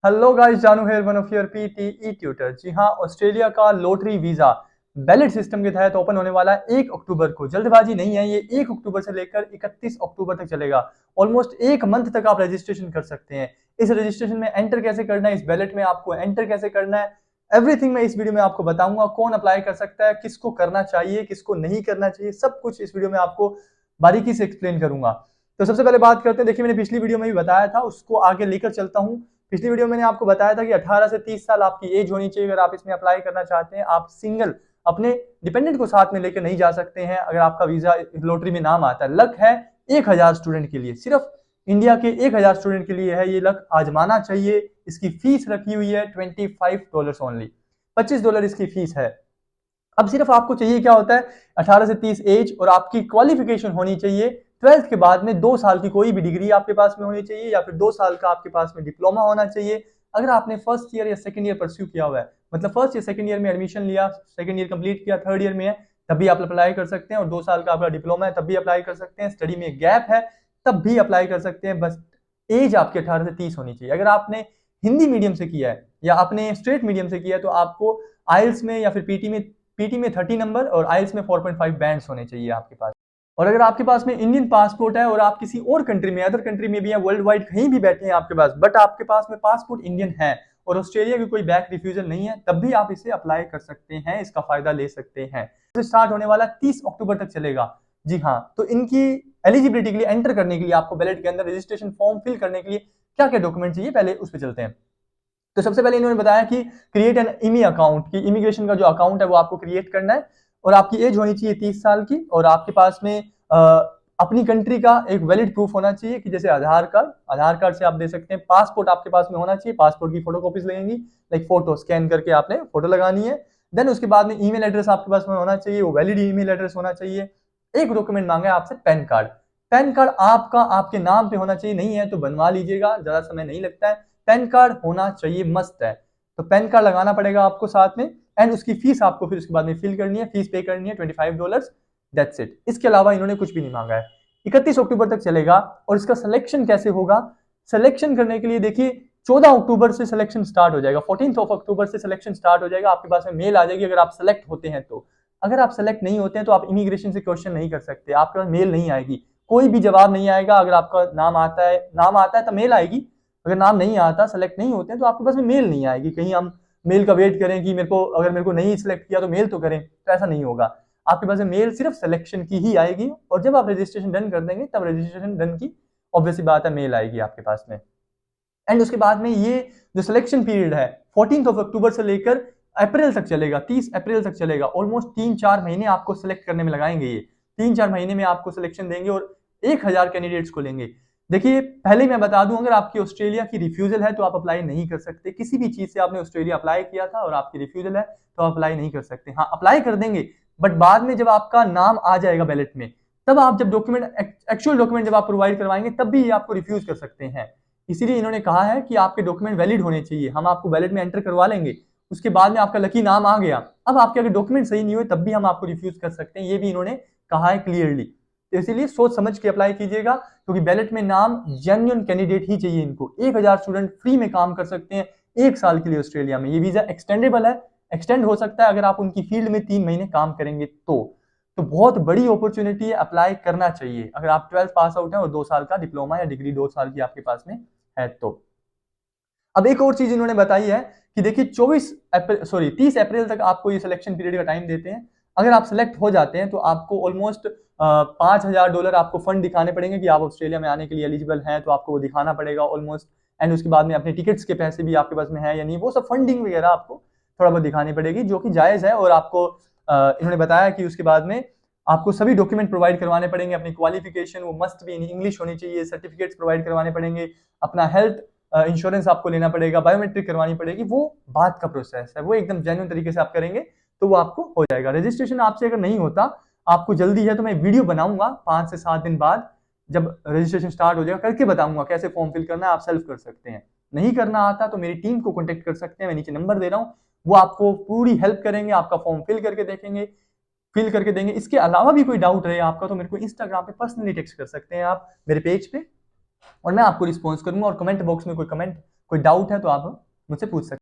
Hello guys, Jaanu here one of your PTE tutor. जी हाँ, Australia का लॉटरी वीजा बैलेट सिस्टम के तहत ओपन होने वाला है 1 अक्टूबर को। जल्दबाजी नहीं है, ये 1 अक्टूबर से लेकर 31 अक्टूबर तक चलेगा। ऑलमोस्ट एक मंथ तक आप रजिस्ट्रेशन कर सकते हैं। इस रजिस्ट्रेशन में एंटर कैसे करना है, इस बैलेट में आपको एंटर कैसे करना है, एवरीथिंग मैं इस वीडियो में आपको बताऊंगा। कौन अप्लाई कर सकता है, किसको करना चाहिए, किसको नहीं करना चाहिए, सब कुछ इस वीडियो में आपको बारीकी से एक्सप्लेन करूंगा। तो सबसे पहले बात करते हैं। देखिए, मैंने पिछली वीडियो में भी बताया था, उसको आगे लेकर चलता हूँ। पिछली वीडियो में मैंने आपको बताया था कि 18 से 30 साल आपकी एज होनी चाहिए अगर आप इसमें अप्लाई करना चाहते हैं। आप सिंगल अपने डिपेंडेंट को साथ में लेकर नहीं जा सकते हैं अगर आपका वीजा लॉटरी में नाम आता है। लक है 1000 स्टूडेंट के लिए, सिर्फ इंडिया के 1000 स्टूडेंट के लिए है ये लक, आजमाना चाहिए। इसकी फीस रखी हुई है $25 ओनली, $25 इसकी फीस है। अब सिर्फ आपको चाहिए क्या होता है, 18 से 30 एज और आपकी क्वालिफिकेशन होनी चाहिए 12th के बाद में 2 साल की कोई भी डिग्री आपके पास में होनी चाहिए, या फिर 2 साल का आपके पास में डिप्लोमा होना चाहिए। अगर आपने फर्स्ट ईयर या सेकंड ईयर परस्यू किया हुआ है, मतलब फर्स्ट या सेकंड ईयर में एडमिशन लिया, सेकंड ईयर कंप्लीट किया, थर्ड ईयर में है, तब भी आप अप्लाई कर सकते हैं। और 2 साल का आपका डिप्लोमा है तब भी अप्लाई कर सकते हैं। स्टडी में गैप है तब भी अप्लाई कर सकते हैं। बस एज आपकी 18 से 30 होनी चाहिए। अगर आपने हिंदी मीडियम से किया है या आपने स्ट्रेट मीडियम से किया है तो आपको आइल्स में या फिर पीटी में 30 नंबर और आइल्स में 4.5 बैंड्स होने चाहिए आपके पास। और अगर आपके पास में इंडियन पासपोर्ट है और आप किसी और कंट्री में, अदर कंट्री में भी है, वर्ल्ड वाइड कहीं भी बैठे हैं आपके पास, बट आपके पास में पासपोर्ट इंडियन है और ऑस्ट्रेलिया की कोई बैक रिफ्यूजल नहीं है, तब भी आप इसे अप्लाई कर सकते हैं, इसका फायदा ले सकते हैं। स्टार्ट होने वाला 30 अक्टूबर तक चलेगा। जी हाँ, तो इनकी एलिजिबिलिटी के लिए, एंटर करने के लिए, आपको बैलेट के अंदर रजिस्ट्रेशन फॉर्म फिल करने के लिए क्या क्या डॉक्यूमेंट चाहिए, पहले उस पर चलते हैं। तो सबसे पहले इन्होंने बताया कि क्रिएट एन इमी अकाउंट, की इमिग्रेशन का जो अकाउंट है वो आपको क्रिएट करना है और आपकी एज होनी चाहिए 30 साल की और आपके पास में अपनी कंट्री का एक वैलिड प्रूफ होना चाहिए कि जैसे आधार कार्ड से आप दे सकते हैं। पासपोर्ट आपके पास में होना चाहिए, पासपोर्ट की फोटो कॉपीज लगेंगी, लाइक फोटो स्कैन करके आपने फोटो लगानी है। देन उसके बाद में ईमेल एड्रेस आपके पास में होना चाहिए, वो वैलिड ईमेल एड्रेस होना चाहिए। एक डॉक्यूमेंट मांगा है आपसे, पैन कार्ड। पैन कार्ड आपका आपके नाम पे होना चाहिए, नहीं है तो बनवा लीजिएगा, ज्यादा समय नहीं लगता है। पैन कार्ड होना चाहिए, मस्ट है। तो पैन कार्ड लगाना पड़ेगा आपको साथ में। एंड उसकी फीस आपको फिर उसके बाद में फिल करनी है, फीस पे करनी है $25। That's it. इसके अलावा इन्होंने कुछ भी नहीं मांगा है। 31 अक्टूबर तक चलेगा। और इसका सिलेक्शन कैसे होगा, सिलेक्शन करने के लिए देखिए 14 अक्टूबर से सिलेक्शन स्टार्ट हो जाएगा, 14 अक्टूबर से सिलेक्शन स्टार्ट हो जाएगा। आपके पास में मेल आ जाएगी अगर आप सेलेक्ट होते हैं तो। अगर आप सेलेक्ट नहीं होते हैं तो आप इमिग्रेशन से क्वेश्चन नहीं कर सकते, आपके पास मेल नहीं आएगी, कोई भी जवाब नहीं आएगा। अगर आपका नाम आता है तो मेल आएगी, अगर नाम नहीं आता, सेलेक्ट नहीं होते हैं तो आपके पास में मेल नहीं आएगी। कहीं हम मेल का वेट करें कि मेरे को नहीं सिलेक्ट किया तो मेल तो करें, तो ऐसा नहीं होगा। आपके पास में मेल सिर्फ सिलेक्शन की ही आएगी और जब आप रजिस्ट्रेशन डन कर देंगे तब रजिस्ट्रेशन डन की ऑब्वियसली बात है मेल आएगी आपके पास में। एंड उसके बाद में ये जो सिलेक्शन पीरियड है 14 अक्टूबर से लेकर अप्रैल तक चलेगा, 30 अप्रैल तक चलेगा। ऑलमोस्ट 3-4 महीने आपको सिलेक्ट करने में लगाएंगे। ये 3-4 महीने में आपको सिलेक्शन देंगे और 1000 कैंडिडेट्स को लेंगे। देखिए, पहले मैं बता दूं, अगर आपकी ऑस्ट्रेलिया की रिफ्यूजल है तो आप अप्लाई नहीं कर सकते। किसी भी चीज से आपने ऑस्ट्रेलिया अप्लाई किया था और आपकी रिफ्यूजल है तो आप अप्लाई नहीं कर सकते। हाँ, अप्लाई कर देंगे, बट बाद में जब आपका नाम आ जाएगा बैलेट में, तब आप जब एक्चुअल डॉक्यूमेंट जब आप प्रोवाइड करवाएंगे तब भी ये आपको रिफ्यूज कर सकते हैं। इसीलिए इन्होंने कहा है कि आपके डॉक्यूमेंट वैलिड होने चाहिए, हम आपको बैलेट में एंटर करवा लेंगे। उसके बाद में आपका लकी नाम आ गया, अब आपके अगर डॉक्यूमेंट सही नहीं हुए तब भी हम आपको रिफ्यूज कर सकते हैं, ये भी इन्होंने कहा है क्लियरली। तो इसीलिए सोच समझ के अप्लाई कीजिएगा, क्योंकि बैलेट में नाम जेन्युइन कैंडिडेट ही चाहिए इनको। 1000 स्टूडेंट फ्री में काम कर सकते हैं 1 साल के लिए ऑस्ट्रेलिया में। ये वीजा एक्सटेंडेबल है, एक्सटेंड हो सकता है अगर आप उनकी फील्ड में 3 महीने काम करेंगे तो बहुत बड़ी अपॉर्चुनिटी है, अप्लाई करना चाहिए अगर आप 12th पास आउट हैं और 2 साल का डिप्लोमा या डिग्री 2 साल की आपके पास में है तो। अब एक और चीज इन्होंने बताई है कि देखिए 30 अप्रैल तक आपको ये सिलेक्शन पीरियड का टाइम देते हैं। अगर आप सिलेक्ट हो जाते हैं तो आपको ऑलमोस्ट $5000 आपको फंड दिखाने पड़ेंगे कि आप ऑस्ट्रेलिया में आने के लिए एलिजिबल हैं, तो आपको वो दिखाना पड़ेगा ऑलमोस्ट। एंड उसके बाद में अपने टिकट्स के पैसे भी आपके पास में है या नहीं, वो सब फंडिंग वगैरह आपको थोड़ा बहुत दिखानी पड़ेगी, जो कि जायज है। और आपको इन्होंने बताया कि उसके बाद में आपको सभी डॉक्यूमेंट प्रोवाइड करवाने पड़ेंगे। अपनी क्वालिफिकेशन वो मस्ट भी इन इंग्लिश होनी चाहिए, सर्टिफिकेट्स प्रोवाइड करवाने पड़ेंगे, अपना हेल्थ इंश्योरेंस आपको लेना पड़ेगा, बायोमेट्रिक करवानी पड़ेगी। वो बात का प्रोसेस है, वो एकदम जेन्युइन तरीके से आप करेंगे तो वो आपको हो जाएगा। रजिस्ट्रेशन आपसे अगर नहीं होता, आपको जल्दी है तो मैं वीडियो बनाऊंगा 5 से 7 दिन बाद, जब रजिस्ट्रेशन स्टार्ट हो जाएगा करके बताऊंगा कैसे फॉर्म फिल करना है, आप सेल्फ कर सकते हैं। नहीं करना आता तो मेरी टीम को कॉन्टेक्ट कर सकते हैं, मैं नीचे नंबर दे रहा हूँ, वो आपको पूरी हेल्प करेंगे, आपका फॉर्म फिल करके देंगे। इसके अलावा भी कोई डाउट रहे आपका तो मेरे को इंस्टाग्राम पे पर्सनली टेक्स्ट कर सकते हैं आप मेरे पेज पे, और मैं आपको रिस्पॉन्स करूंगा। और कमेंट बॉक्स में कोई कमेंट कोई डाउट है तो आप मुझसे पूछ सकते हैं।